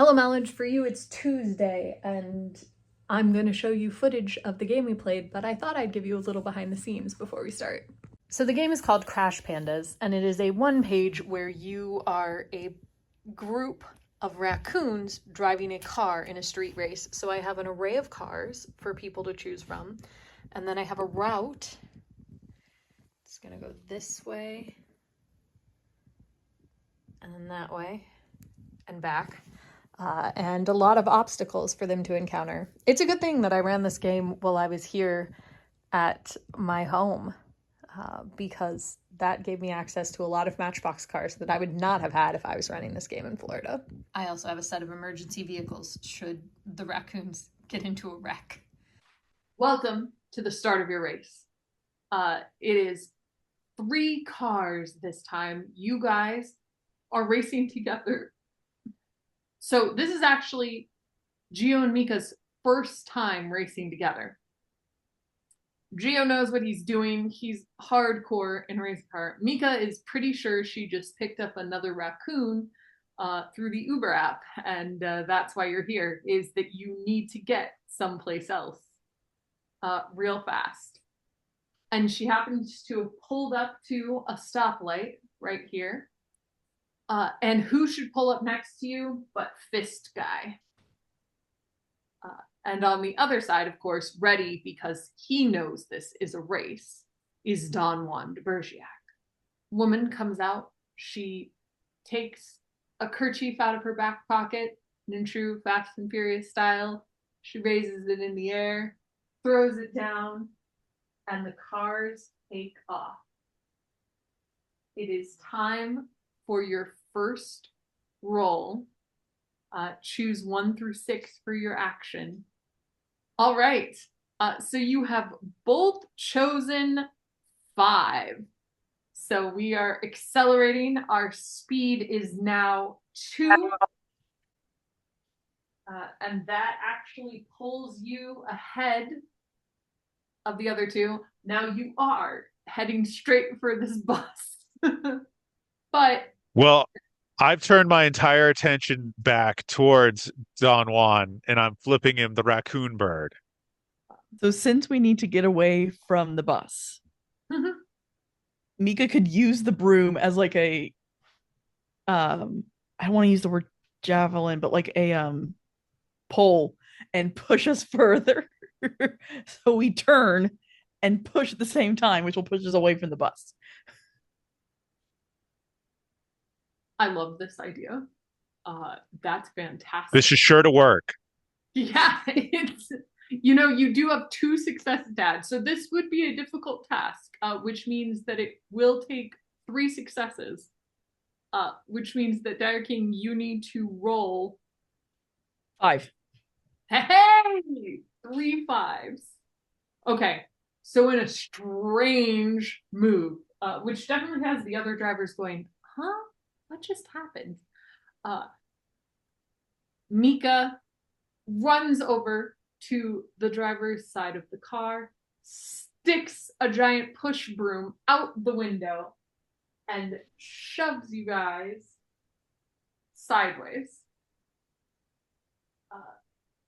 Hello, Malage. For you, it's Tuesday, and I'm going to show you footage of the game we played, but I thought I'd give you a little behind the scenes before we start. So the game is called Crash Pandas, and it is a one page where you are a group of raccoons driving a car in a street race. So I have an array of cars for people to choose from, and then I have a route. It's going to go this way, and then that way, and back. And a lot of obstacles for them to encounter. It's a good thing that I ran this game while I was here at my home, because that gave me access to a lot of Matchbox cars that I would not have had if I was running this game in Florida. I also have a set of emergency vehicles should the raccoons get into a wreck. Welcome to the start of your race. It is 3 cars this time. You guys are racing together. So this is actually Gio and Mika's first time racing together. Gio knows what he's doing. He's hardcore in a race car. Mika is pretty sure she just picked up another raccoon through the Uber app, and that's why you're here, is that you need to get someplace else real fast. And she happens to have pulled up to a stoplight right here. And who should pull up next to you but Fist Guy? And on the other side, of course, ready because he knows this is a race, is Don Juan de Bergerac. Woman comes out. She takes a kerchief out of her back pocket, and in true Fast and Furious style, she raises it in the air, throws it down, and the cars take off. It is time for your first roll. Choose 1 through 6 for your action. All right. So you have both chosen 5. So we are accelerating. Our speed is now 2. And that actually pulls you ahead of the other 2. Now you are heading straight for this bus. But Well, I've turned my entire attention back towards Don Juan and I'm flipping him the raccoon bird. So since we need to get away from the bus, Mika could use the broom as like a I don't want to use the word javelin, but like a pole and push us further. So we turn and push at the same time, which will push us away from the bus. I love this idea. That's fantastic. This is sure to work. Yeah, you do have 2 successes to add. So this would be a difficult task, which means that it will take 3 successes, which means that Dire King, you need to roll 5. Hey, 3 5s. Okay, so in a strange move, which definitely has the other drivers going, huh? What just happened? Mika runs over to the driver's side of the car, sticks a giant push broom out the window, and shoves you guys sideways,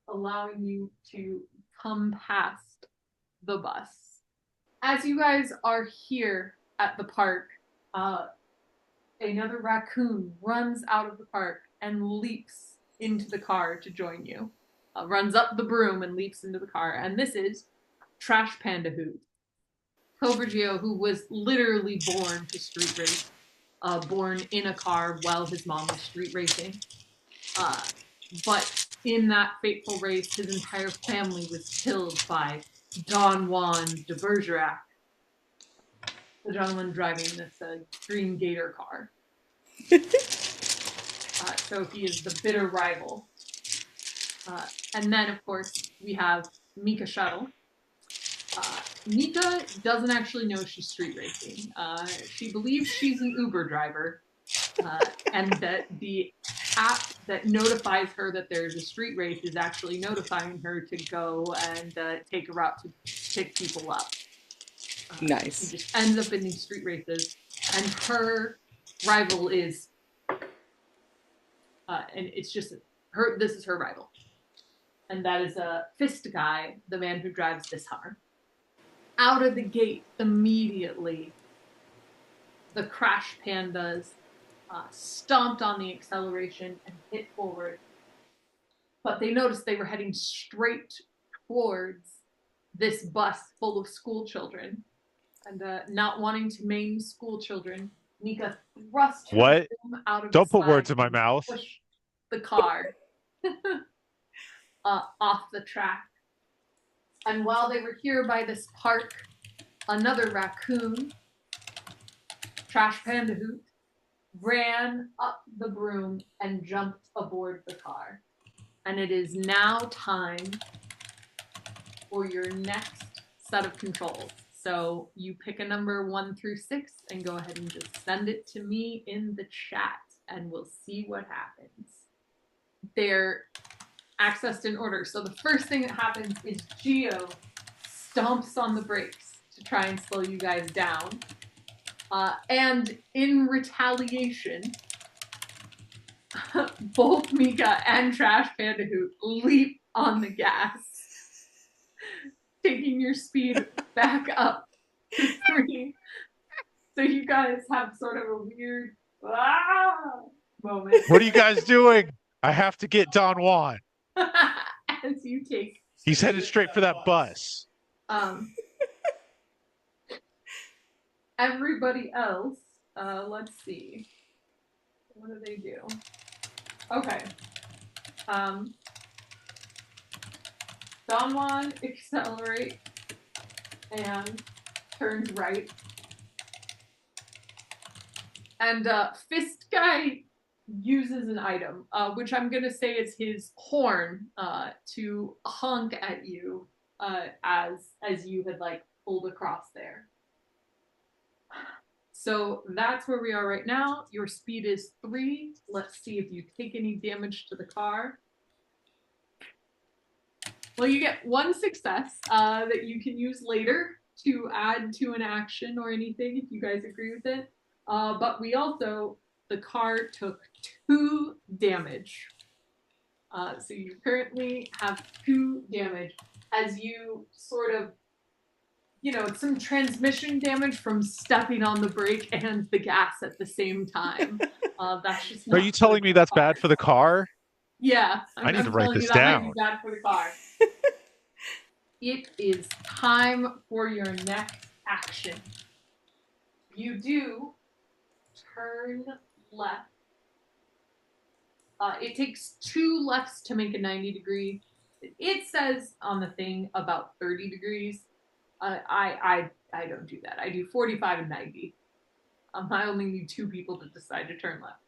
allowing you to come past the bus. As you guys are here at the park, another raccoon runs out of the park and leaps into the car to join you. Runs up the broom and leaps into the car. And this is Trash Panda Who. Cobra Gio, who was literally born to street race, born in a car while his mom was street racing. But in that fateful race, his entire family was killed by Don Juan de Bergerac, the gentleman driving this green gator car. So he is the bitter rival. And then, of course, we have Mika Shuttle. Mika doesn't actually know she's street racing. She believes she's an Uber driver, and that the app that notifies her that there's a street race is actually notifying her to go and take a route to pick people up. Nice. She just ends up in these street races, and her rival is, and it's just this is her rival. And that is a Fist Guy, the man who drives this Hummer. Out of the gate, immediately, the Crash Pandas stomped on the acceleration and hit forward. But they noticed they were heading straight towards this bus full of school children. And not wanting to maim school children, Nika thrust her broom out of Don't the put words in my mouth. Push the car off the track. And while they were here by this park, another raccoon, Trash Panda Hoot, ran up the broom and jumped aboard the car. And it is now time for your next set of controls. So you pick a number 1 through 6 and go ahead and just send it to me in the chat and we'll see what happens. They're accessed in order. So the first thing that happens is Geo stomps on the brakes to try and slow you guys down. And in retaliation, both Mika and Trash Panda Hoot leap on the gas, taking your speed back up to 3. So you guys have sort of a weird moment. What are you guys doing? I have to get Don Juan. As you take. He's headed straight for that bus. Everybody else, let's see. What do they do? Okay. Don Juan accelerates and turns right. And Fist Guy uses an item, which I'm going to say is his horn, to honk at you as you had like pulled across there. So that's where we are right now. Your speed is 3. Let's see if you take any damage to the car. Well, you get 1 success that you can use later to add to an action or anything if you guys agree with it. But we also, the car took 2 damage. So you currently have 2 damage as you sort of, some transmission damage from stepping on the brake and the gas at the same time. That's just not Are you telling me that's bad for the car? Yeah. I need to write this down. Might be bad for the car. It is time for your next action. You do turn left. It takes 2 lefts to make a 90 degree. It says on the thing about 30 degrees. I don't do that. I do 45 and 90. I only need 2 people to decide to turn left.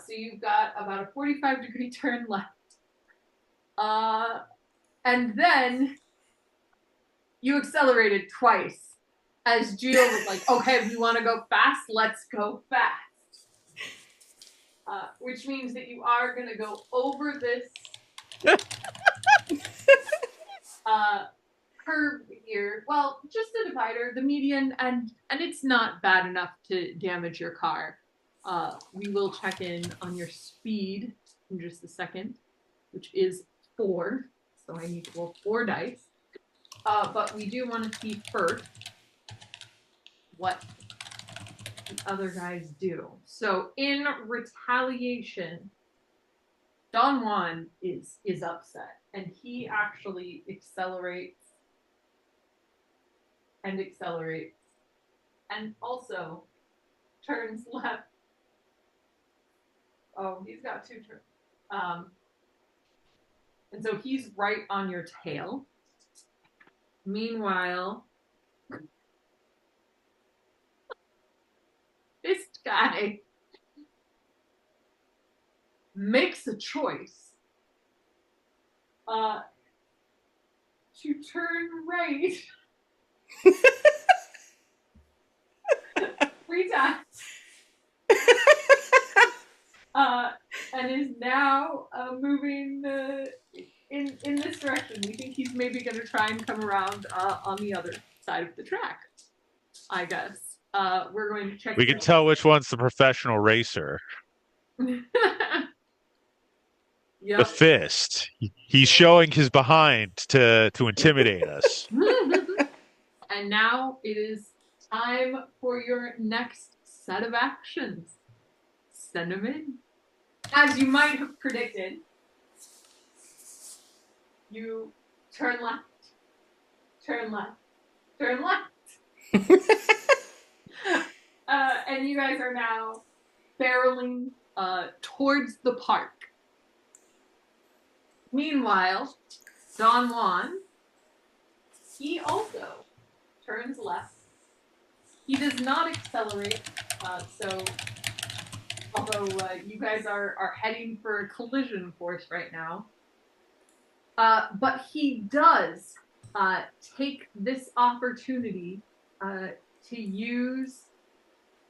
So you've got about a 45 degree turn left. And then you accelerated twice as Gio was like, okay, we want to go fast, let's go fast. Which means that you are going to go over this curve here. Well, just the divider, the median, and it's not bad enough to damage your car. We will check in on your speed in just a second, which is 4. So I need to roll 4 dice. But we do want to see first what the other guys do. So in retaliation, Don Juan is upset, and he actually accelerates and accelerates, and also turns left. Oh, he's got 2 turns. And so he's right on your tail. Meanwhile, this guy makes a choice to turn right 3 times. And is now moving in this direction. We think he's maybe going to try and come around on the other side of the track, I guess. We're going to check. We can tell which one's the professional racer. The fist. He's showing his behind to intimidate us. And now it is time for your next set of actions. Send them in. As you might have predicted, you turn left, turn left, turn left. And you guys are now barreling towards the park. Meanwhile, Don Juan, he also turns left. He does not accelerate, so although you guys are heading for a collision course right now, but he does take this opportunity to use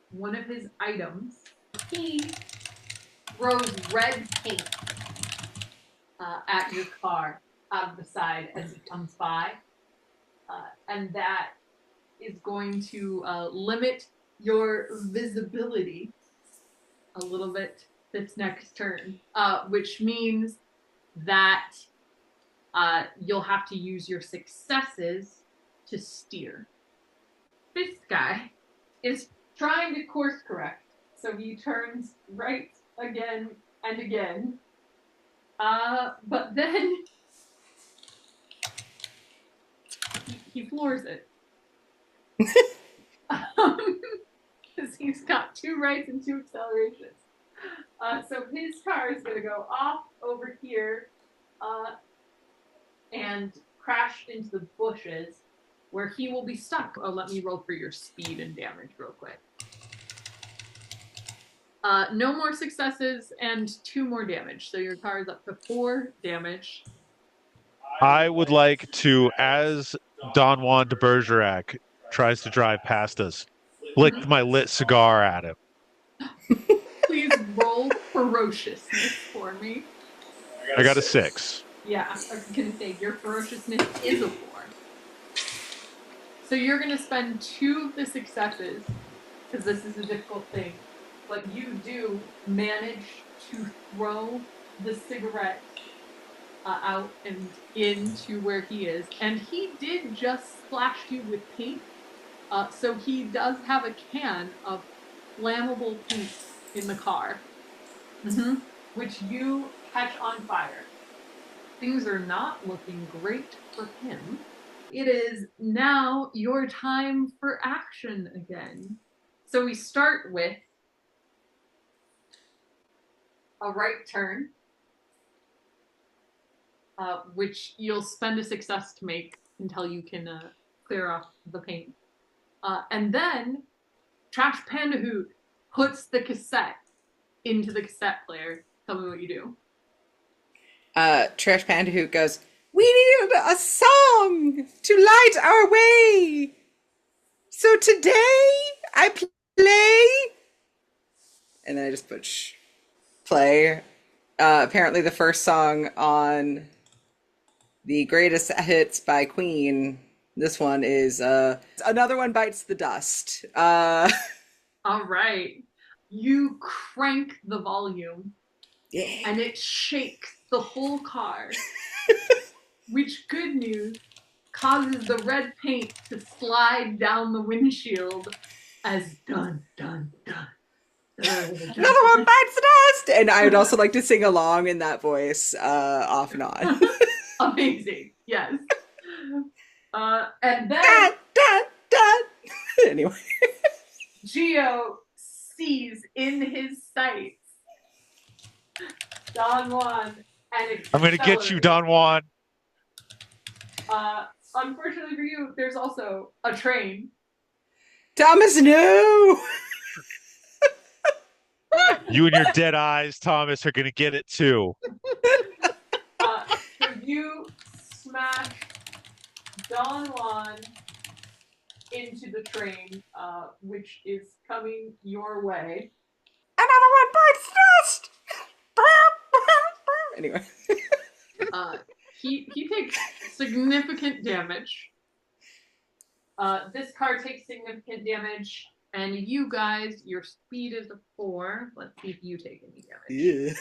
one of his items. He throws red paint at your car out of the side as he comes by, and that is going to limit your visibility a little bit this next turn, which means that you'll have to use your successes to steer. This guy is trying to course correct, so he turns right again and again, but then he floors it. Because he's got 2 rights and 2 accelerations. So his car is going to go off over here and crash into the bushes, where he will be stuck. Oh, let me roll for your speed and damage real quick. No more successes and 2 more damage. So your car is up to 4 damage. I would like to, as Don Juan de Bergerac tries to drive past us, flick my lit cigar at him. Please roll ferociousness for me. I got a 6. Yeah, I was going to say, your ferociousness is a 4. So you're going to spend 2 of the successes, because this is a difficult thing, but you do manage to throw the cigarette out and into where he is. And he did just splash you with paint, so he does have a can of flammable paint in the car, which you catch on fire. Things are not looking great for him. It is now your time for action again. So we start with a right turn, which you'll spend a success to make until you can clear off the paint. And then Trash Panda Hoot puts the cassette into the cassette player. Tell me what you do. Trash Panda Hoot goes, "We need a song to light our way. So today I play." And then I just push play. Apparently the first song on the Greatest Hits by Queen, this one is Another One Bites the Dust. All right. You crank the volume, and it shakes the whole car, which, good news, causes the red paint to slide down the windshield as dun, dun, dun. Another One Bites the Dust! And I would also like to sing along in that voice off and on. Amazing, yes. And then Anyway. Geo sees in his sights Don Juan and I'm gonna get you, Don Juan. Unfortunately for you, there's also a train. Thomas, no! You and your dead eyes, Thomas, are gonna get it too. So you smash Don Juan into the train, which is coming your way. Another One Bites the Dust! Anyway. He takes significant damage. This car takes significant damage, and you guys, your speed is a 4. Let's see if you take any damage. Yeah.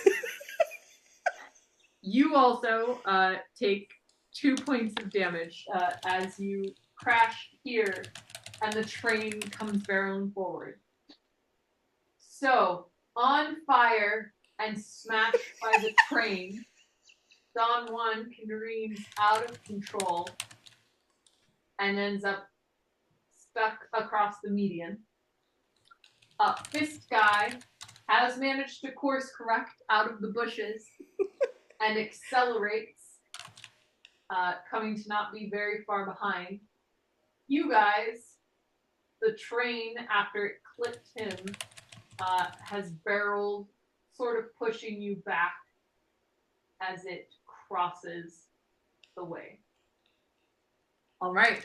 You also take 2 points of damage as you crash here and the train comes barreling forward. So, on fire and smashed by the train, Don Juan careens out of control and ends up stuck across the median. Fist Guy has managed to course correct out of the bushes and accelerates, coming to not be very far behind. You guys, the train, after it clipped him, has barreled, sort of pushing you back as it crosses the way. All right,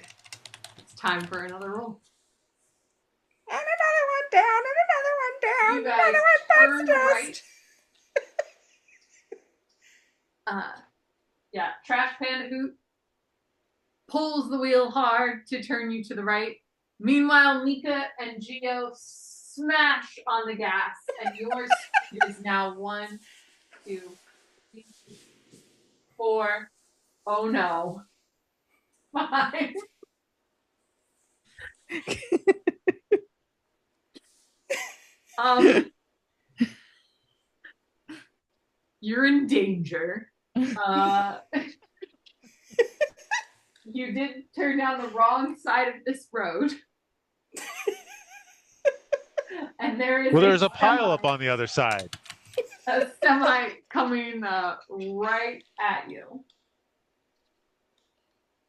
it's time for another roll. And another one down, and another one down, You guys another one turn right. Yeah, Trash Panda Hoot pulls the wheel hard to turn you to the right. Meanwhile, Mika and Geo smash on the gas, and your speed is now 1, 2, 3, 4. Oh no. 5. You're in danger. You did turn down the wrong side of this road. And there is there's a pile up on the other side. A semi coming right at you.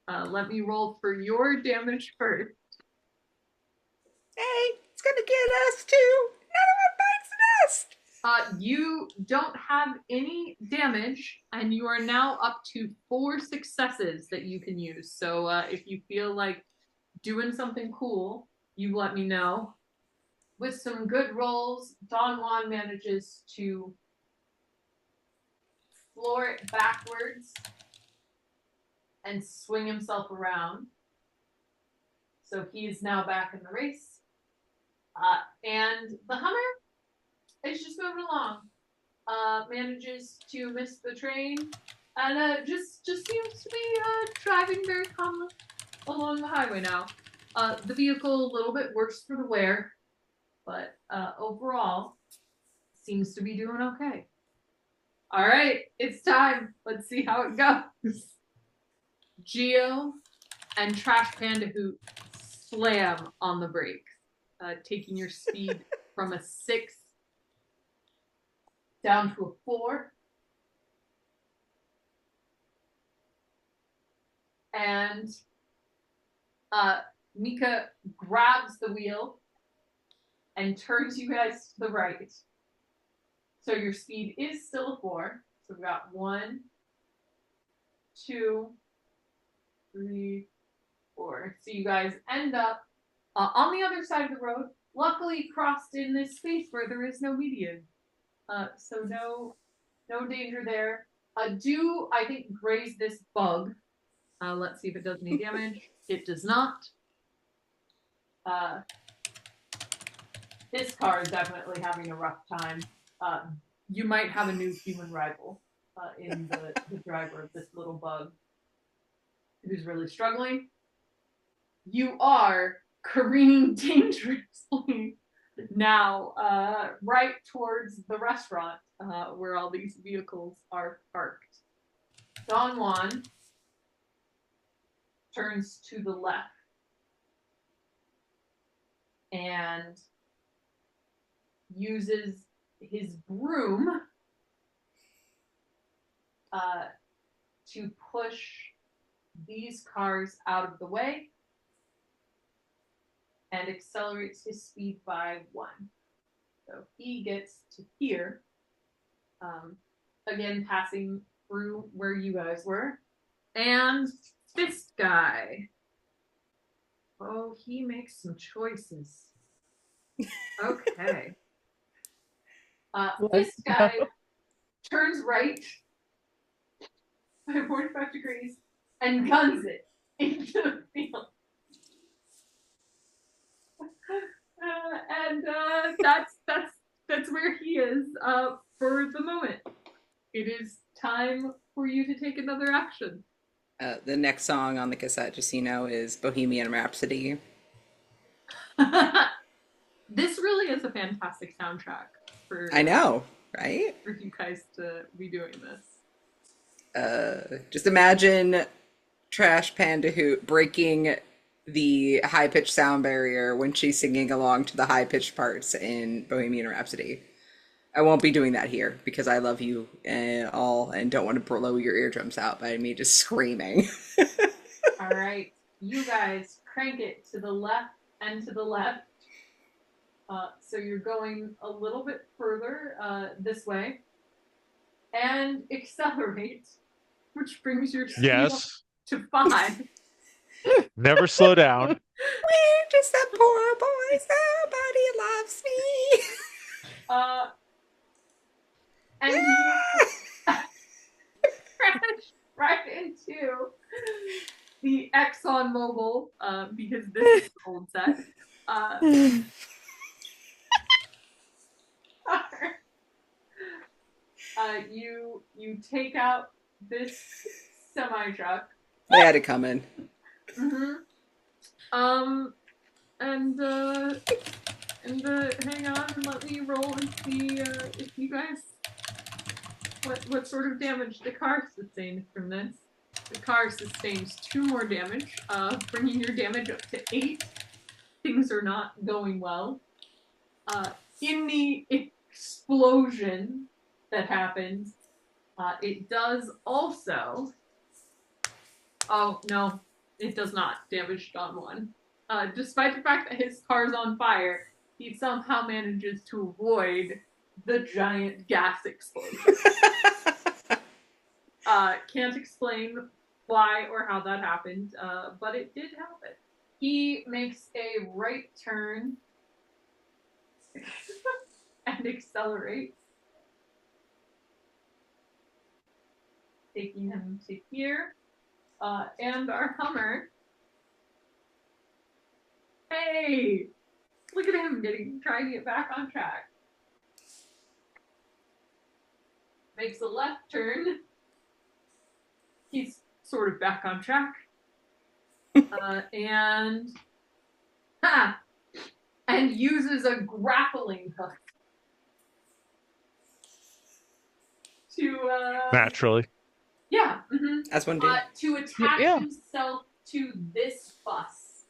Let me roll for your damage first. Hey, it's gonna get us too. Another one bites the dust. You don't have any damage, and you are now up to 4 successes that you can use. So if you feel like doing something cool, you let me know. With some good rolls, Don Juan manages to floor it backwards and swing himself around. So he is now back in the race. And the Hummer is just moving along. Manages to miss the train and just seems to be driving very calmly along the highway now. The vehicle a little bit worse for the wear, but overall seems to be doing okay. All right, it's time. Let's see how it goes. Geo and Trash Panda Hoot slam on the brakes, taking your speed from a 6 down to a 4. And Mika grabs the wheel and turns you guys to the right. So your speed is still a 4. So we've got 1, 2, 3, 4. So you guys end up on the other side of the road, luckily crossed in this space where there is no median. So no danger there. Do, I think, graze this bug. Let's see if it does any damage. It does not. This car is definitely having a rough time. You might have a new human rival in the driver of this little bug who's really struggling. You are careening dangerously now right towards the restaurant where all these vehicles are parked. Don Juan turns to the left and uses his broom to push these cars out of the way and accelerates his speed by 1. So he gets to here, again passing through where you guys were. And Fist Guy. Oh, he makes some choices. Okay. Fist Guy turns right by 45 degrees and guns it into the field. And that's where he is for the moment. It is time for you to take another action. The next song on the cassette, just so you know, is Bohemian Rhapsody. This really is a fantastic soundtrack for I know, right? for you guys to be doing this. Just imagine Trash Panda Hoot breaking the high-pitched sound barrier when she's singing along to the high-pitched parts in Bohemian Rhapsody. I won't be doing that here because I love you all and don't want to blow your eardrums out by me just screaming. All right, you guys crank it to the left and to the left. So you're going a little bit further this way and accelerate, which brings your speed up Yes. to 5. Never slow down. We're just the poor boys, nobody loves me. And you crash right into the ExxonMobil, because this is an old set. You take out this semi truck. They had it coming. Mm-hmm. And hang on and let me roll and see if you guys what sort of damage the car sustained from this. The car sustains 2 more damage, bringing your damage up to 8. Things are not going well. In the explosion that happens, it does also. Oh no, it does not damage Don 1. Despite the fact that his car's on fire, he somehow manages to avoid the giant gas explosion. Can't explain why or how that happened, but it did happen. He makes a right turn and accelerates, taking him to here. And our Hummer. Hey! Look at him trying to get back on track. Makes a left turn. He's sort of back on track. And uses a grappling hook to Naturally. yeah, mm-hmm. As one did. To attach himself to this bus,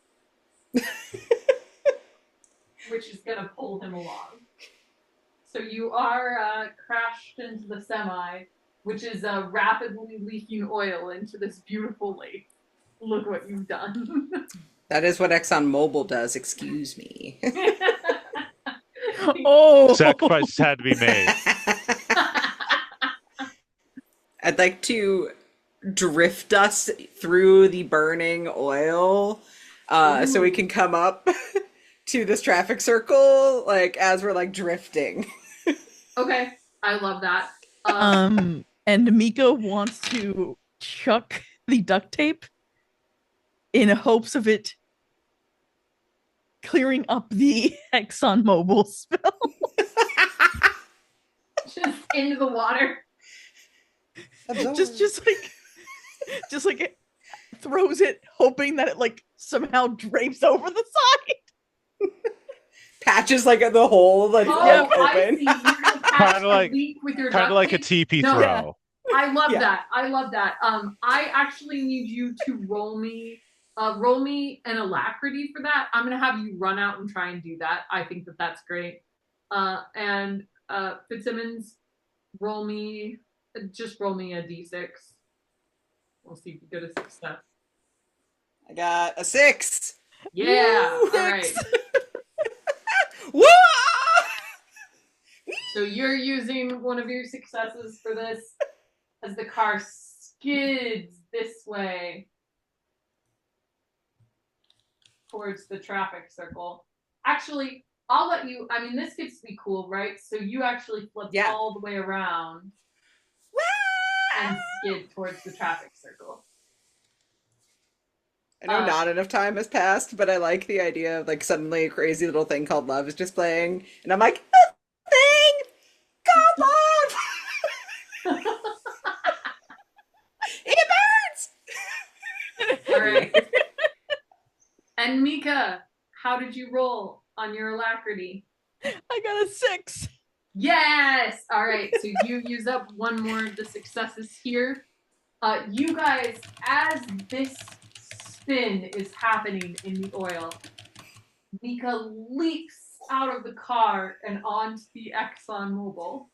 which is gonna pull him along. So you are crashed into the semi, which is rapidly leaking oil into this beautiful lake. Look what you've done. That is what ExxonMobil does, excuse me. Oh, Sacrifices had to be made. I'd like to drift us through the burning oil so we can come up to this traffic circle, like, as we're, like, drifting. Okay, I love that. And Mika wants to chuck the duct tape in hopes of it clearing up the ExxonMobil spill. Just into the water. just like it throws it, hoping that it like somehow drapes over the side. Patches like the hole like open. Kind of like a TP throw. I love that. I love that. I actually need you to roll me an alacrity for that. I'm gonna have you run out and try and do that. I think that that's great. And Fitzsimmons, roll me a d6. We'll see if you get a success. I got a 6. Yeah. Woo! All right. Woo! So you're using one of your successes for this as the car skids this way towards the traffic circle. Actually, I'll let you, I mean, this gets to be cool, right? So you actually flip all the way around and skid towards the traffic circle. I know not enough time has passed, but I like the idea of like suddenly a crazy little thing called love is just playing, and I'm like, a thing called love. right. And Mika, how did you roll on your alacrity? I got a 6. Yes! All right, so you use up one more of the successes here. You guys, as this spin is happening in the oil, Mika leaps out of the car and onto the ExxonMobil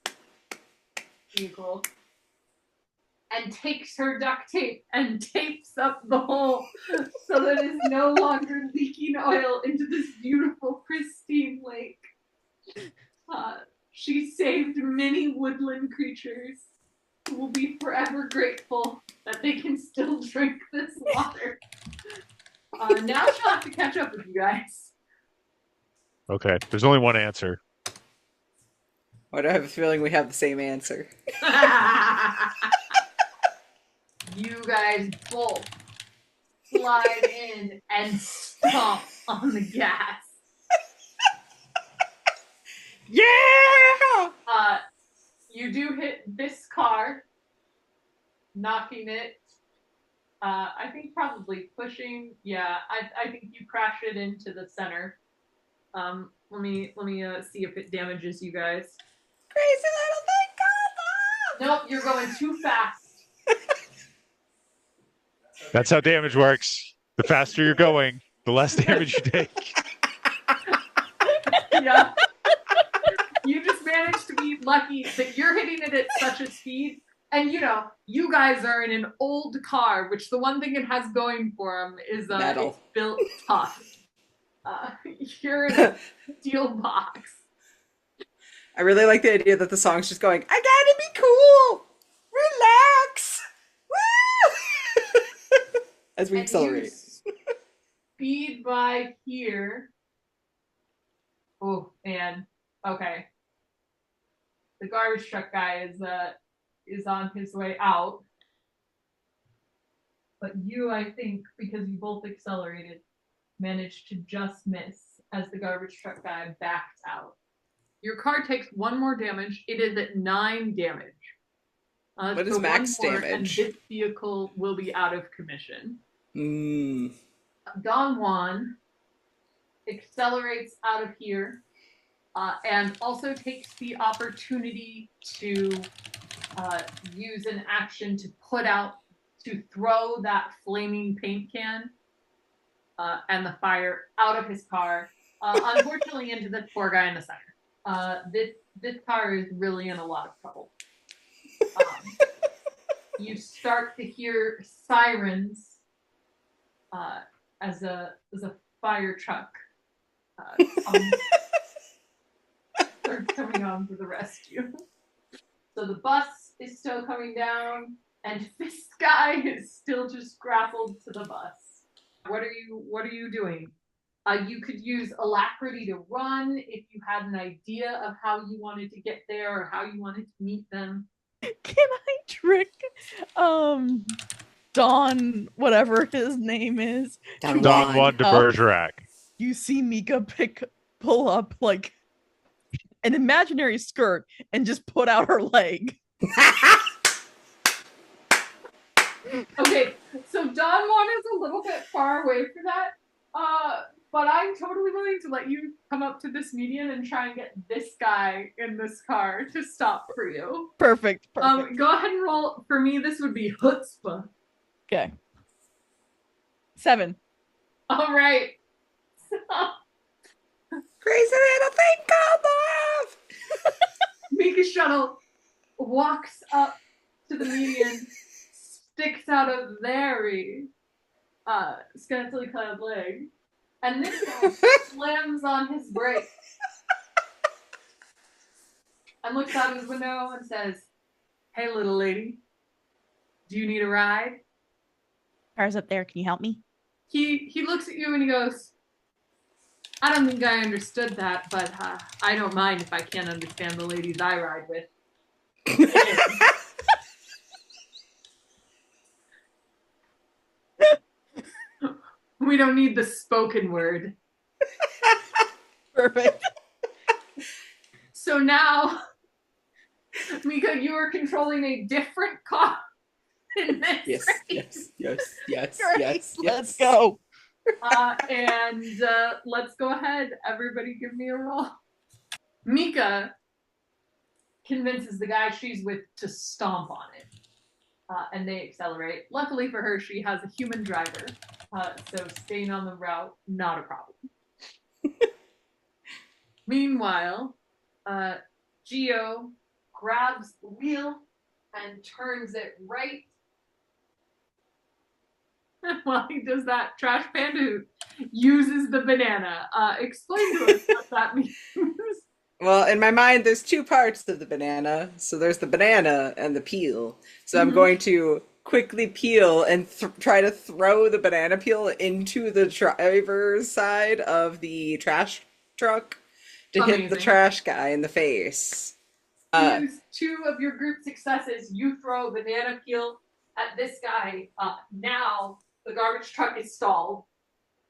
vehicle and takes her duct tape and tapes up the hole so that it is no longer leaking oil into this beautiful, pristine lake. She saved many woodland creatures who will be forever grateful that they can still drink this water. Now she'll have to catch up with you guys. Okay, there's only one answer. Why do I have a feeling we have the same answer? You guys both slide in and stomp on the gas. Yeah! You do hit this car, knocking it. I think probably pushing. Yeah, I think you crash it into the center. Let me see if it damages you guys. Crazy little thing. Nope, you're going too fast. That's how damage works. The faster you're going, the less damage you take. Yeah. You just managed to be lucky that you're hitting it at such a speed. And you guys are in an old car, which the one thing it has going for them is it's built tough. You're in a steel box. I really like the idea that the song's just going, I gotta be cool! Relax! Woo! As we accelerate. Speed by here. Oh, man. Okay. The garbage truck guy is on his way out. But you, I think, because you both accelerated, managed to just miss as the garbage truck guy backed out. Your car takes 1 more damage. It is at 9 damage. What is max damage? And this vehicle will be out of commission. Don Juan accelerates out of here and also takes the opportunity to use an action to throw that flaming paint can and the fire out of his car, unfortunately into the poor guy in the center. This car is really in a lot of trouble. You start to hear sirens as a fire truck start coming on for the rescue. So the bus is still coming down, and this guy is still just grappled to the bus. What are you doing? You could use alacrity to run if you had an idea of how you wanted to get there or how you wanted to meet them. Can I trick Don, whatever his name is? Don Juan de Bergerac. You see Mika pull up like an imaginary skirt and just put out her leg. Okay, so Don Juan is a little bit far away for that, but I'm totally willing to let you come up to this median and try and get this guy in this car to stop for you. Perfect. Go ahead and roll. For me, this would be chutzpah. Okay. 7. All right. Crazy little thing called love! Mika Shuttle walks up to the median, sticks out a very scantily clad leg, and this guy slams on his brakes and looks out his window and says, "Hey, little lady, do you need a ride?" Car's up there. Can you help me? He looks at you and he goes, "I don't think I understood that, but I don't mind if I can't understand the ladies I ride with." We don't need the spoken word. Perfect. So now, Mika, you are controlling a different car in this Yes, race. yes, Great. Let's go. And let's go ahead. Everybody give me a roll. Mika convinces the guy she's with to stomp on it. And they accelerate. Luckily for her, she has a human driver. So staying on the route, not a problem. Meanwhile, Geo grabs the wheel and turns it right. While he does that, Trash Panda uses the banana. Explain to us what that means. Well, in my mind, there's two parts of the banana. So there's the banana and the peel. So I'm going to quickly peel and try to throw the banana peel into the driver's side of the trash truck to hit the Amazing. trash guy in the face. Use two of your group successes. You throw a banana peel at this guy. Now the garbage truck is stalled.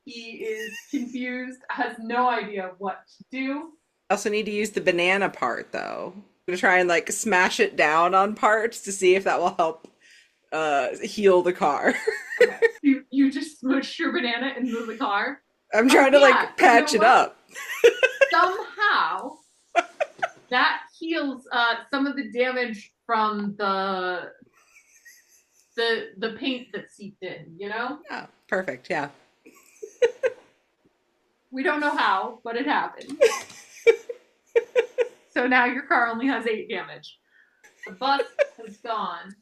He is confused, has no idea what to do. I also need to use the banana part, though. I'm going to try and like smash it down on parts to see if that will help heal the car. Okay. You just smushed your banana into the car. I'm trying to like patch it up. Somehow that heals some of the damage from the paint that seeped in, you know? Oh, perfect, yeah. We don't know how, but it happened. So now your car only has 8 damage. The bus has gone.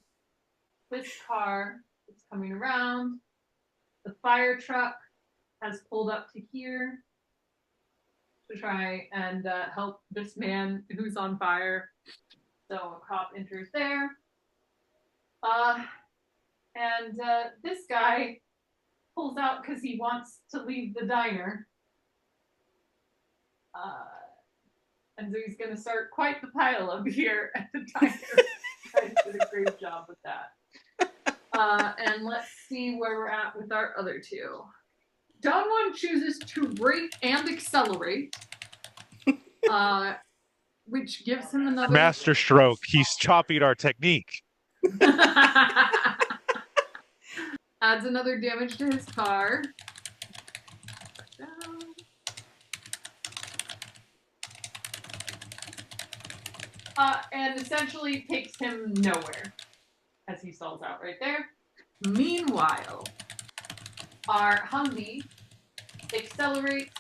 This car is coming around. The fire truck has pulled up to here to try and help this man who's on fire. So a cop enters there. And this guy pulls out because he wants to leave the diner. And so he's going to start quite the pileup here at the diner. I did a great job with that. And let's see where we're at with our other two. Don Juan chooses to brake and accelerate, which gives him another Master stroke. He's chopping our technique. Adds another damage to his car. And essentially takes him nowhere as he stalls out right there. Meanwhile, our Humvee accelerates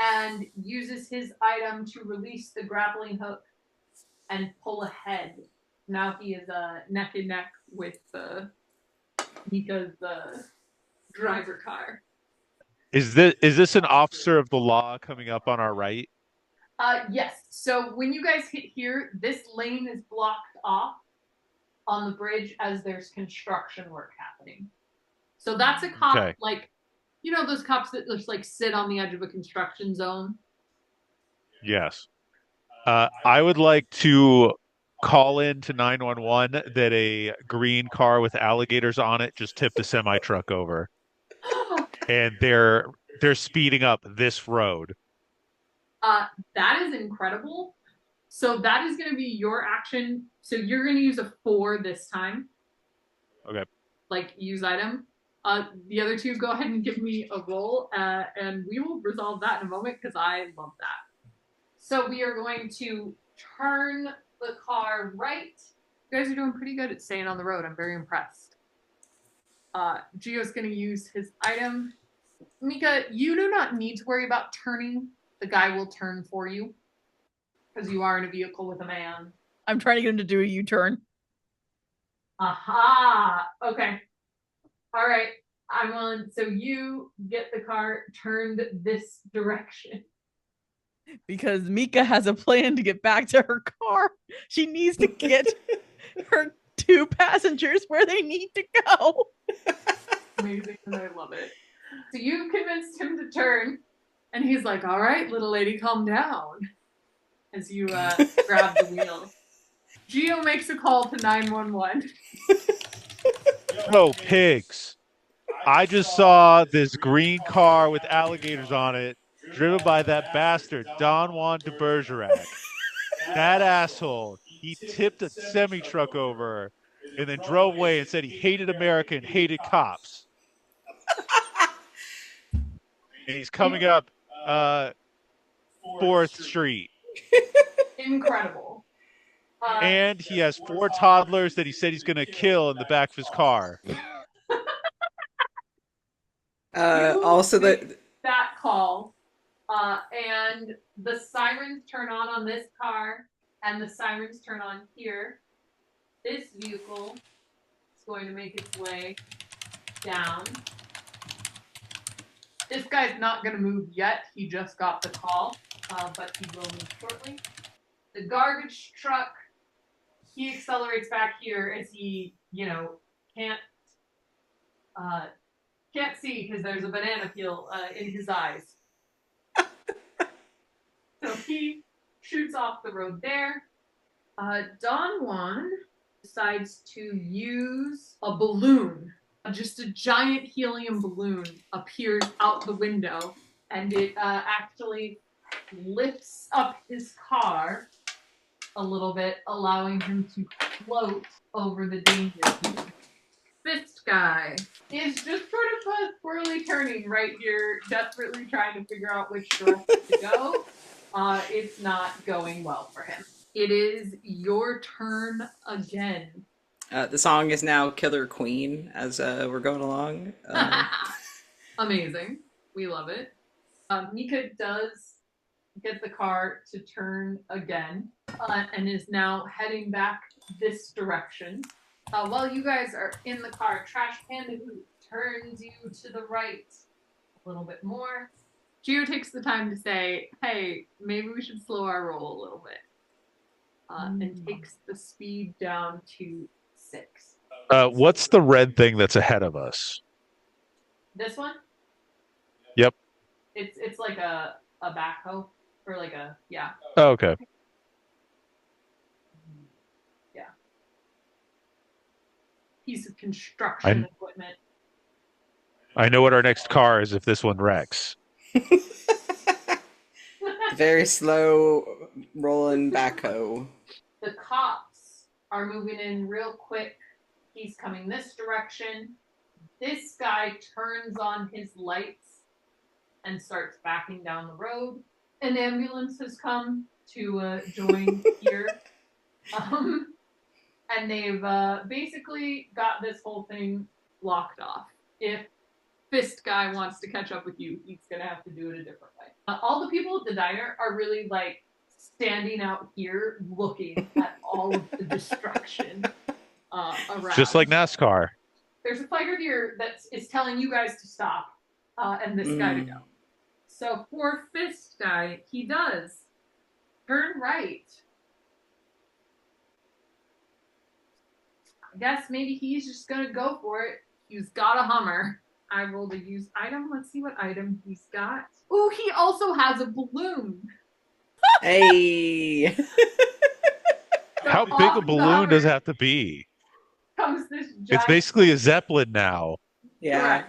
and uses his item to release the grappling hook and pull ahead. Now he is neck and neck with Mika's driver car. Is this an officer of the law coming up on our right? Yes. So when you guys hit here, this lane is blocked off on the bridge as there's construction work happening. So that's a cop, Okay. like, you know, those cops that just like sit on the edge of a construction zone. Yes. I would like to call in to 911 that a green car with alligators on it just tipped a semi truck over, and they're speeding up this road. That is incredible. So that is going to be your action. So you're going to use a 4 this time. Okay. Like use item. The other two, go ahead and give me a roll, and we will resolve that in a moment because I love that. So we are going to turn the car right. You guys are doing pretty good at staying on the road. I'm very impressed. Gio's going to use his item. Mika, you do not need to worry about turning. The guy will turn for you because you are in a vehicle with a man. I'm trying to get him to do a U-turn. Aha! Okay. All right. I'm on. So you get the car turned this direction. Because Mika has a plan to get back to her car. She needs to get her 2 passengers where they need to go. Amazing, and I love it. So you convinced him to turn, and he's like, all right, little lady, calm down, as you grab the wheel. Gio makes a call to 911. Oh, pigs. I just saw this green car with alligators on it, driven by that bastard, Don Juan de Bergerac. That asshole. He tipped a semi-truck over, and then drove away and said he hated America and hated cops. And he's coming up 4th Street. Incredible. And he has 4 toddlers that he said he's going to kill in the back of his car. Also, that call, and the sirens turn on this car, and the sirens turn on here. This vehicle is going to make its way down. This guy's not going to move yet. He just got the call, but he will move shortly. The garbage truck, he accelerates back here as he, can't see because there's a banana peel in his eyes. So he shoots off the road there. Don Juan decides to use a balloon. Just a giant helium balloon appears out the window, and it actually lifts up his car a little bit, allowing him to float over the danger zone. Fist guy is just sort of squirrely turning right here, desperately trying to figure out which direction to go. It's not going well for him. It is your turn again. The song is now Killer Queen as we're going along. Amazing. We love it. Mika does get the car to turn again and is now heading back this direction. While you guys are in the car, Trash Panda who turns you to the right a little bit more. Gio takes the time to say, hey, maybe we should slow our roll a little bit. And takes the speed down to 6. What's the red thing that's ahead of us? This one? Yep. It's like a backhoe or like a Oh, okay. Yeah. Piece of construction equipment. I know what our next car is if this one wrecks. Very slow rolling backhoe. The cops are moving in real quick. He's coming this direction. This guy turns on his lights and starts backing down the road. An ambulance has come to join here. And they've basically got this whole thing blocked off. If Fist guy wants to catch up with you, he's going to have to do it a different way. All the people at the diner are really like standing out here looking at all of the destruction around. Just like NASCAR. There's a fighter here that is telling you guys to stop and this guy to go. So for Fist guy, he does turn right. I guess maybe he's just going to go for it. He's got a Hummer. I rolled a used item. Let's see what item he's got. Ooh, he also has a balloon. Hey. How big a balloon does it have to be? Comes this giant... It's basically a Zeppelin now. Yeah.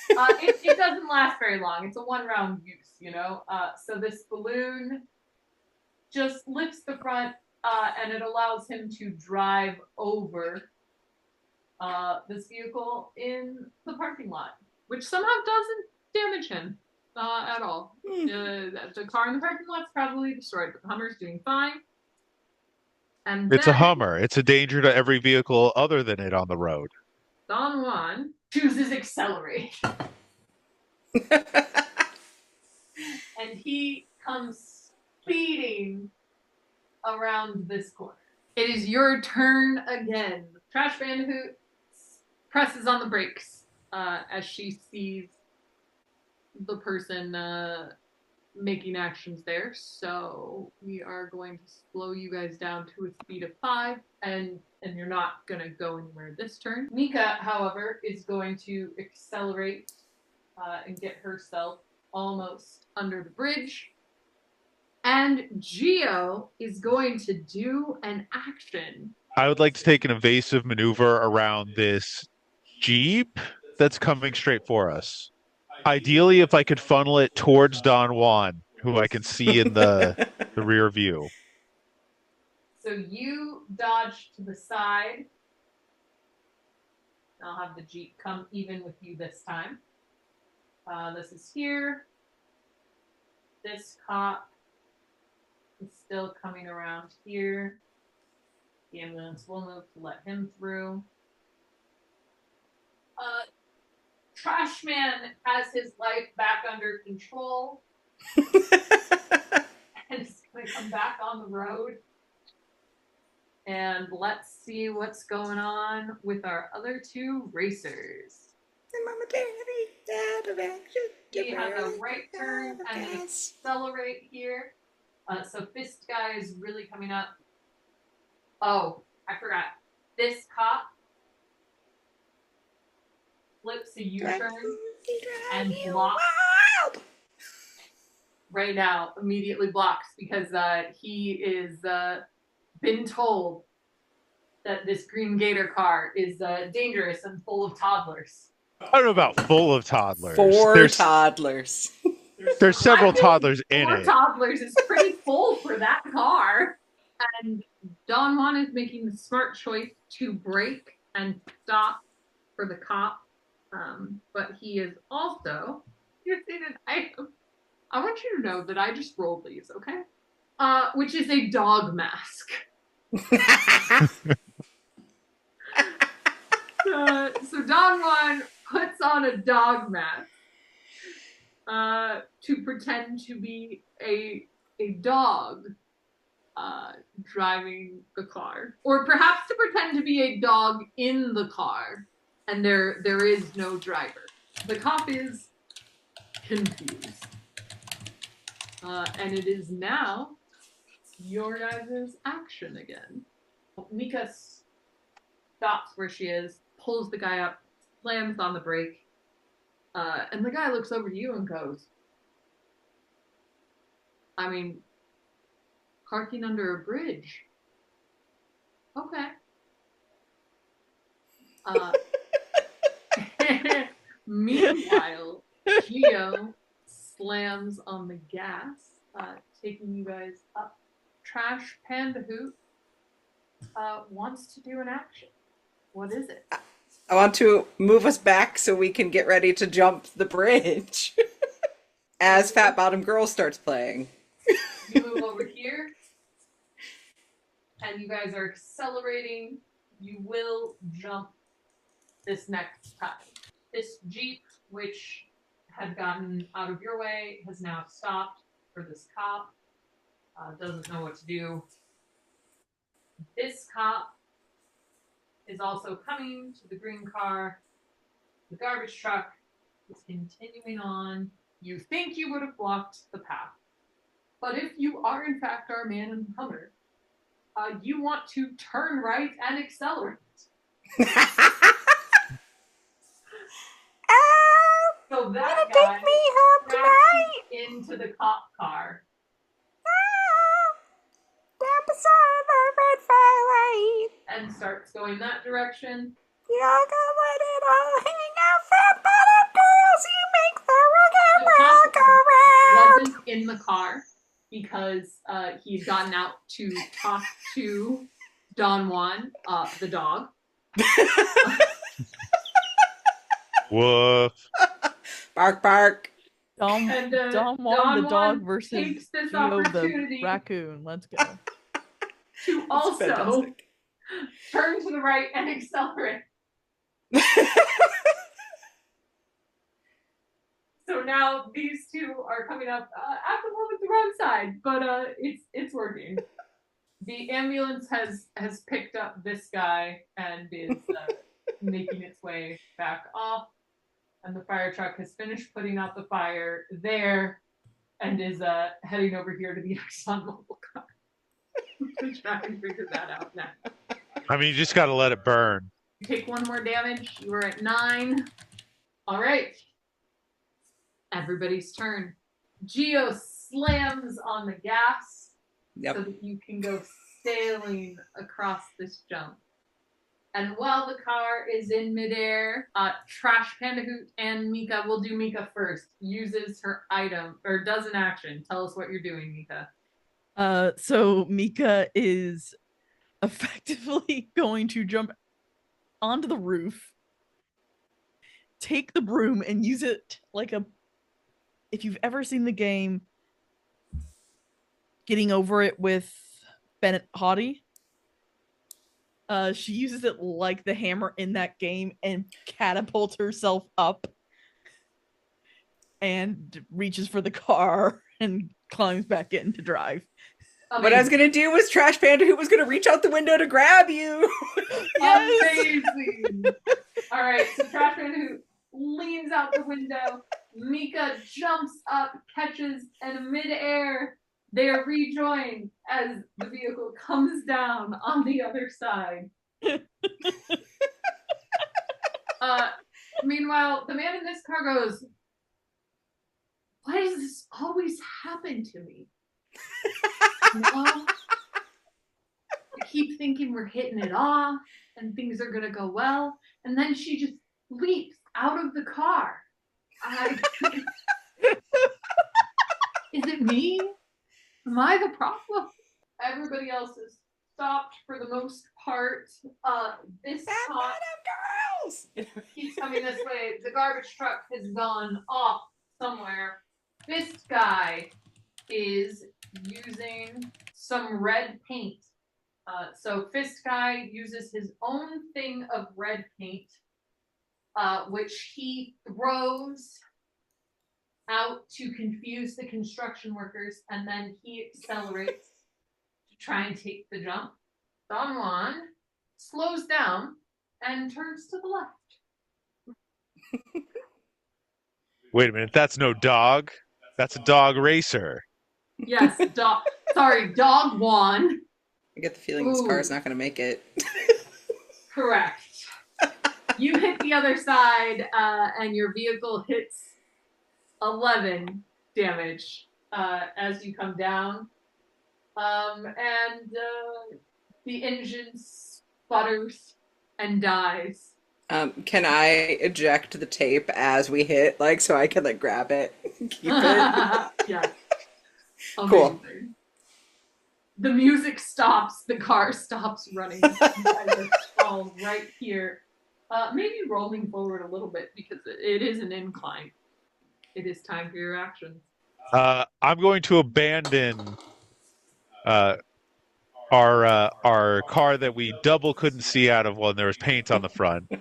It doesn't last very long. It's a one-round use, So this balloon just lifts the front, and it allows him to drive over this vehicle in the parking lot, which somehow doesn't damage him at all. The car in the parking lot's probably destroyed, but the Hummer's doing fine. And it's a Hummer. It's a danger to every vehicle other than it on the road. Don Juan chooses accelerate. And he comes speeding around this corner. It is your turn again. Trash Bandicoot presses on the brakes as she sees the person making actions there. So we are going to slow you guys down to a speed of 5, and you're not going to go anywhere this turn. Mika, however, is going to accelerate and get herself almost under the bridge. And Gio is going to do an action. I would like to take an evasive maneuver around this Jeep that's coming straight for us. Ideally, if I could funnel it towards Don Juan, who I can see in the rear view. So you dodge to the side. I'll have the Jeep come even with you this time. This is here. This cop is still coming around here. The ambulance will move to let him through. Trash Man has his life back under control. And is going to come back on the road. And let's see what's going on with our other two racers. He has a right turn and an accelerate here. So Fist Guy is really coming up. Oh, I forgot. This cop flips a U-turn and blocks. Right now, immediately blocks because he is been told that this green gator car is dangerous and full of toddlers. I don't know about full of toddlers. Four toddlers. There's several toddlers in Four it. toddlers is pretty full for that car. And Don Juan is making the smart choice to brake and stop for the cop. But he is also using an item. I want you to know that I just rolled these, okay? Which is a dog mask. So Don Juan puts on a dog mask to pretend to be a dog driving the car, or perhaps to pretend to be a dog in the car, and there is no driver. The cop is confused, and it is now your guys' action again. Mika stops where she is, pulls the guy up, slams on the brake, and the guy looks over to you and goes, I mean, parking under a bridge. Okay. Meanwhile, Geo slams on the gas, taking you guys up. Trash Panda Hoot wants to do an action. What is it? I want to move us back so we can get ready to jump the bridge. As Fat Bottom Girl starts playing. You move over here, and you guys are accelerating. You will jump this next time. This Jeep, which had gotten out of your way, has now stopped for this cop. Doesn't know what to do. This cop is also coming to the green car. The garbage truck is continuing on. You think you would have blocked the path. But if you are in fact our man in the Hummer, you want to turn right and accelerate. So that guy crashes into the cop car. Down beside the red firelight. And starts going that direction. You're gonna let it all hang out, Fat Bottom Girls. You make the rock and roll go round. Wasn't in the car because he'd gotten out to talk to Don Juan, the dog. Woof. Bark, bark. Dom Juan, the dog, Juan versus takes this Geo, the opportunity raccoon. Let's go. to also fantastic. turn to the right and accelerate. So now these two are coming up at the moment the wrong side, but it's working. The ambulance has picked up this guy and is making its way back off, and the fire truck has finished putting out the fire there and is heading over here to the ExxonMobil car. To try and figure that out now. I mean, you just got to let it burn. You take one more damage. You are at 9. All right. Everybody's turn. Geo slams on the gas so that you can go sailing across this jump. And while the car is in midair, Trash Panda Hoot and Mika, we'll do Mika first, uses her item, or does an action. Tell us what you're doing, Mika. So Mika is effectively going to jump onto the roof, take the broom, and use it like a. If you've ever seen the game Getting Over It with Bennett Hottie, she uses it like the hammer in that game and catapults herself up and reaches for the car and climbs back in to drive. What I was gonna do was Trash Panda who was gonna reach out the window to grab you. Yes! Amazing. All right, so Trash Panda who leans out the window. Mika jumps up, catches, and in midair, they are rejoined as the vehicle comes down on the other side. Meanwhile, the man in this car goes, "Why does this always happen to me? I keep thinking we're hitting it off and things are gonna go well, and then she just leaps out of the car. Is it me? Am I the problem? Everybody else is stopped for the most part. This car girls keeps coming this way. The garbage truck has gone off somewhere. This guy is using some red paint. So Fist Guy uses his own thing of red paint, which he throws out to confuse the construction workers, and then he accelerates to try and take the jump. Don Juan slows down and turns to the left. Wait a minute, that's no dog. That's a dog racer. Yes, dog. Sorry, Dog Juan. I get the feeling this car is not going to make it. Correct. You hit the other side, and your vehicle hits 11 damage as you come down. And the engine sputters and dies. Can I eject the tape as we hit, like, so I can, like, grab it and keep it? Yeah. Cool. Amazing. The music stops, the car stops running. You guys are all right here. Maybe rolling forward a little bit because it is an incline. It is time for your actions. I'm going to abandon our car that we double couldn't see out of when there was paint on the front,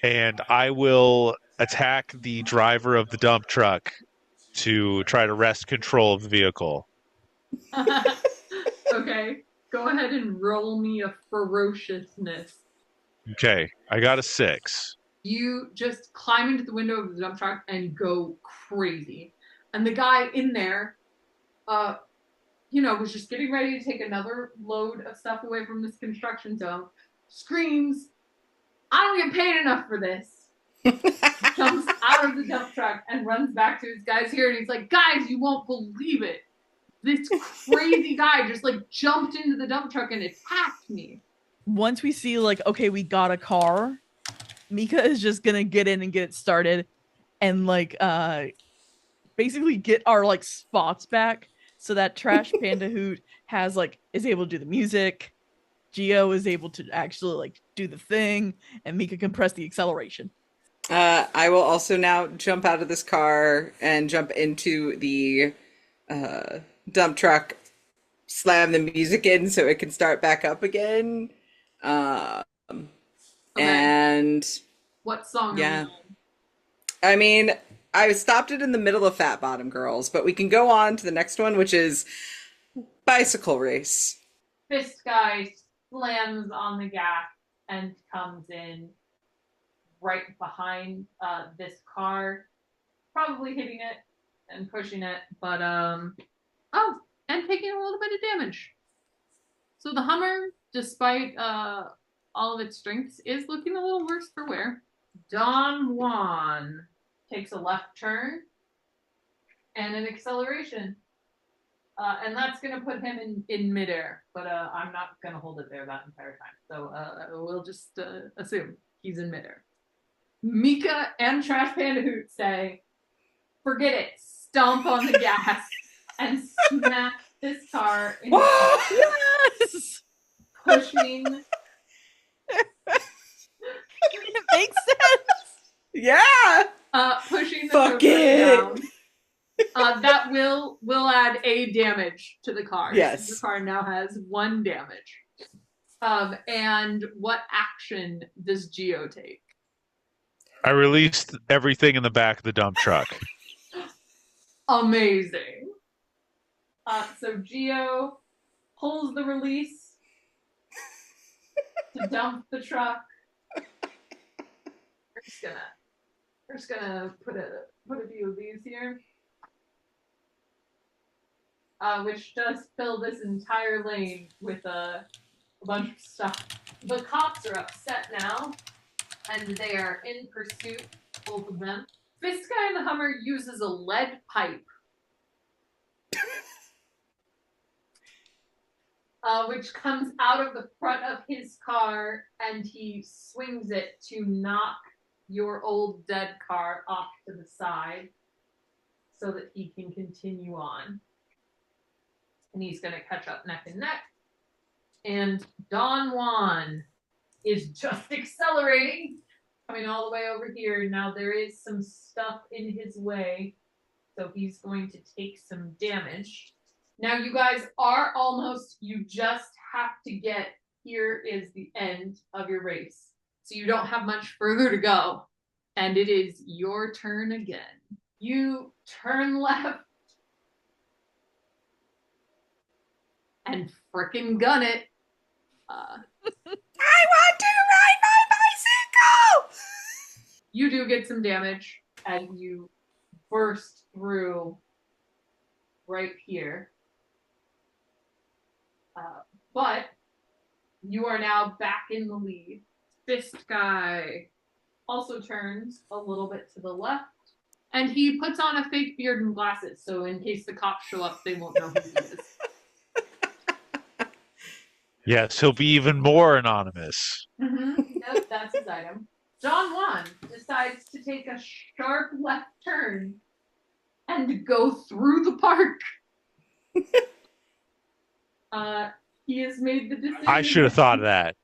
and I will attack the driver of the dump truck to try to wrest control of the vehicle. Okay, go ahead and roll me a ferociousness. Okay, I got a 6. You just climb into the window of the dump truck and go crazy. And the guy in there, was just getting ready to take another load of stuff away from this construction zone, screams, "I don't get paid enough for this." Jumps out of the dump truck and runs back to his guys here, and he's like, "Guys, you won't believe it. This crazy guy just like jumped into the dump truck and attacked me." Once we see, like, okay, we got a car, Mika is just gonna get in and get it started and, like, basically get our, like, spots back so that Trash Panda Hoot has, like, is able to do the music, Geo is able to actually, like, do the thing, and Mika can press the acceleration. I will also now jump out of this car and jump into the dump truck, slam the music in so it can start back up again. And what song? Yeah, I mean, I stopped it in the middle of Fat Bottom Girls, but we can go on to the next one, which is Bicycle Race. Fist Guy slams on the gas and comes in right behind this car, probably hitting it and pushing it, but and taking a little bit of damage. So the Hummer, despite all of its strengths, is looking a little worse for wear. Don Juan takes a left turn and an acceleration. And that's going to put him in midair, but I'm not going to hold it there that entire time. So we'll just assume he's in midair. Mika and Trash Panda Hoot say, "Forget it, stomp on the gas and smack this car in Yes! pushing. It makes sense. Yeah. Pushing the Fuck tow truck it. down. That will add a damage to the car. Yes. So the car now has 1 damage. And what action does Geo take? I released everything in the back of the dump truck. Amazing. So Geo pulls the release to dump the truck. We're just gonna put a few of these here. Which does fill this entire lane with a bunch of stuff. The cops are upset now, and they are in pursuit, both of them. This guy in the Hummer uses a lead pipe, which comes out of the front of his car, and he swings it to knock your old dead car off to the side so that he can continue on. And he's going to catch up neck and neck. And Don Juan is just accelerating, coming all the way over here. Now there is some stuff in his way, so he's going to take some damage. Now you guys are almost, you just have to get, here is the end of your race. So you don't have much further to go. And it is your turn again. You turn left and frickin' gun it. I want to ride my bicycle! You do get some damage as you burst through right here. But you are now back in the lead. Fist guy also turns a little bit to the left. And he puts on a fake beard and glasses, so in case the cops show up, they won't know who he is. Yes, he'll be even more anonymous. Yep, that's his item. Don Juan decides to take a sharp left turn and go through the park. He has made the decision. I should have thought of that.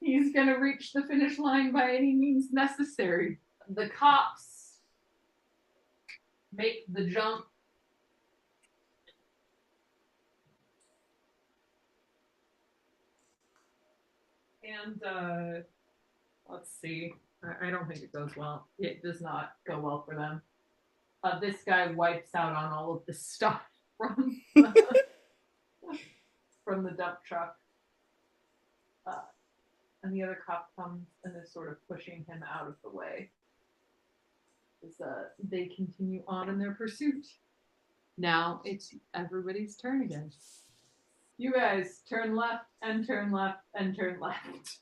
He's going to reach the finish line by any means necessary. The cops make the jump. And let's see. I don't think it goes well. It does not go well for them. This guy wipes out on all of the stuff from from the dump truck. And the other cop comes and is sort of pushing him out of the way. As they continue on in their pursuit. Now it's everybody's turn again. You guys turn left and turn left and turn left.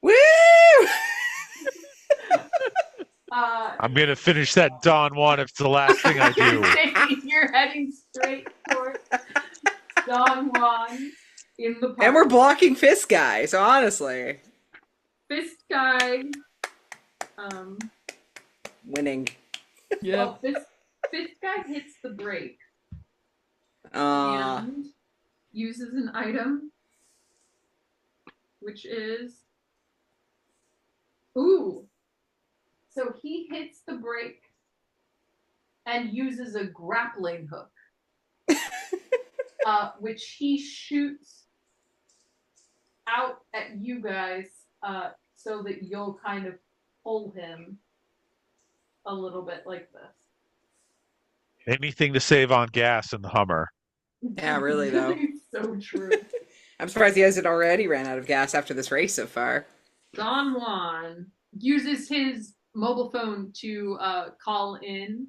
Woo! I'm going to finish that Don Juan if it's the last thing I do. You're heading straight for Don Juan in the park. And we're blocking Fist Guy, so honestly. Fist guy. Winning. Yeah. Well, Fist guy hits the brake. And uses an item, which is, ooh. So he hits the brake and uses a grappling hook, which he shoots out at you guys, so that you'll kind of pull him a little bit like this. Anything to save on gas in the Hummer. Yeah, really, though. So true. I'm surprised he hasn't already ran out of gas after this race so far. Don Juan uses his mobile phone to call in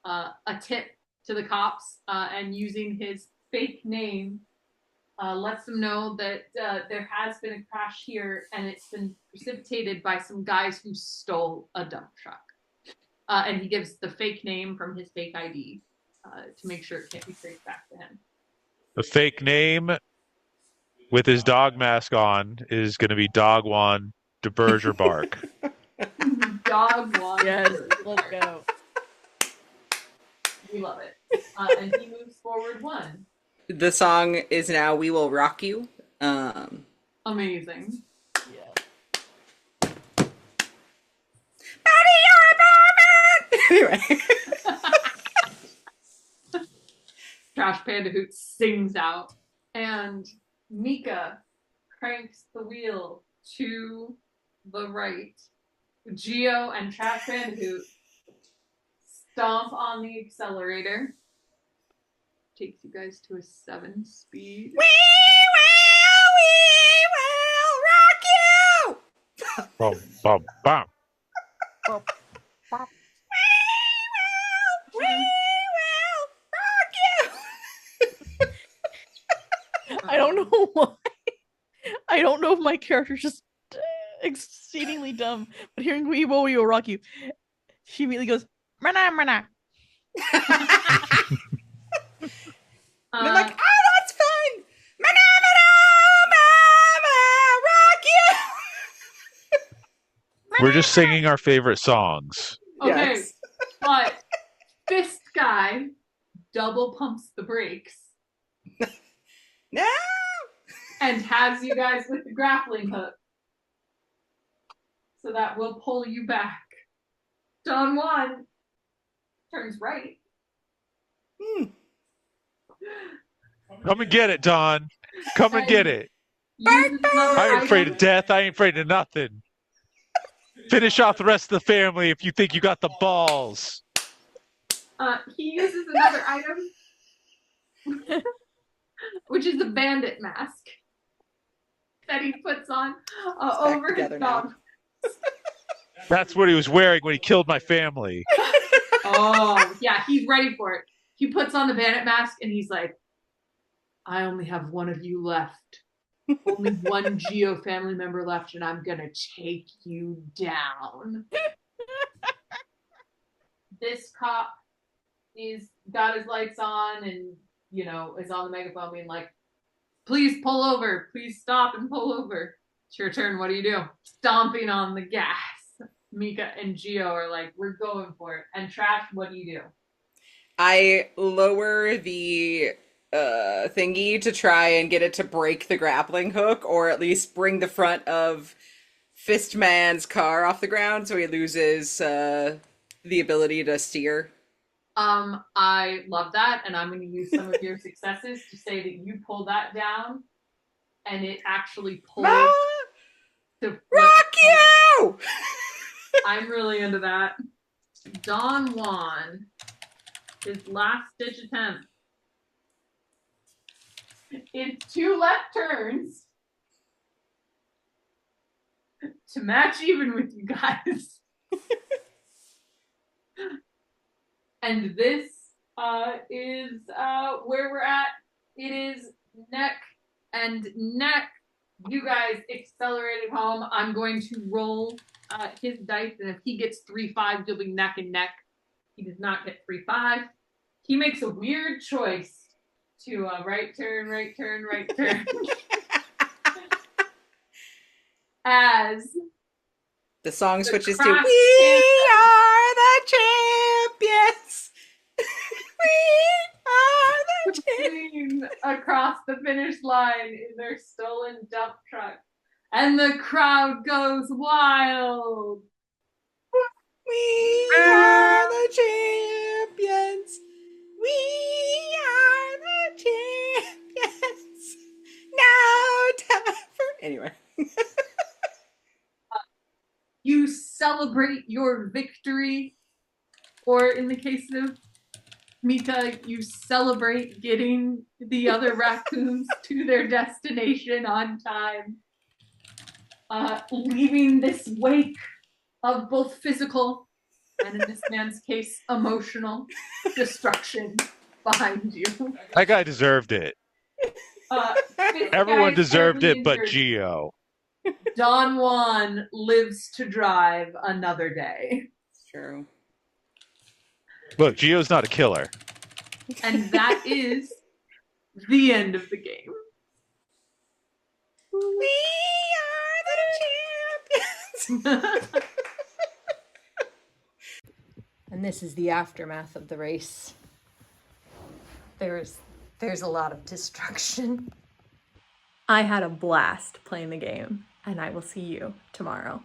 a tip to the cops, and using his fake name, lets them know that there has been a crash here, and it's been precipitated by some guys who stole a dump truck. And he gives the fake name from his fake ID to make sure it can't be traced back to him. The fake name with his dog mask on is going to be Dog Juan de Berger Bark. Dog Juan. Yes, let's go. We love it. And he moves forward 1. The song is now We Will Rock You. Amazing. Yeah. Anyway. Trash Panda Hoot sings out, and Mika cranks the wheel to the right. Geo and Trash Panda Hoot stomp on the accelerator. Takes you guys to a 7 speed. We will rock you! Bum, bum, bum. We will rock you! I don't know why. I don't know if my character's just exceedingly dumb, but hearing "We will rock you," she immediately goes, "Mana, mana." And I'm like, oh, that's fun! Rock you! We're just singing our favorite songs. Okay, Yes. but Fist Guy double pumps the brakes No! and has you guys with the grappling hook. So that will pull you back. Don Juan turns right. Come and get it, Don. Come and get it. Uses another I ain't afraid item. of death. I ain't afraid of nothing. Finish off the rest of the family if you think you got the balls. He uses another item, which is a bandit mask that he puts on over his together now. dog. That's what he was wearing when he killed my family. Oh, yeah, he's ready for it. He puts on the bandit mask and he's like, I only have one of you left. Only one Geo family member left, and I'm gonna take you down. This cop is got his lights on and, you know, is on the megaphone being like, please pull over. Please stop and pull over. It's your turn. What do? Stomping on the gas. Mika and Geo are like, we're going for it. And Trash, what do? I lower the thingy to try and get it to break the grappling hook, or at least bring the front of Fistman's car off the ground so he loses the ability to steer. I love that, and I'm going to use some of your successes to say that you pull that down, and it actually pulls to Rock you! I'm really into that. Don Juan, his last ditch attempt. It's 2 left turns to match even with you guys. And this is where we're at. It is neck and neck. You guys accelerated home. I'm going to roll his dice, and if he gets 3 5s, you'll be neck and neck. He does not get 3 5. He makes a weird choice to right turn, right turn, right turn. As the song switches to crash We are the champions! We are the champions! across the finish line in their stolen dump truck. And the crowd goes wild. We are the champions! We are the champions! No time for... Anyway. You celebrate your victory, or in the case of Mika, you celebrate getting the other raccoons to their destination on time, leaving this wake of both physical and, in this man's case, emotional destruction behind you. That guy deserved it. Everyone deserved it but Geo. Don Juan lives to drive another day. It's true. Look, Geo's not a killer. And that is the end of the game. We are the champions! And this is the aftermath of the race. There's a lot of destruction. I had a blast playing the game, and I will see you tomorrow.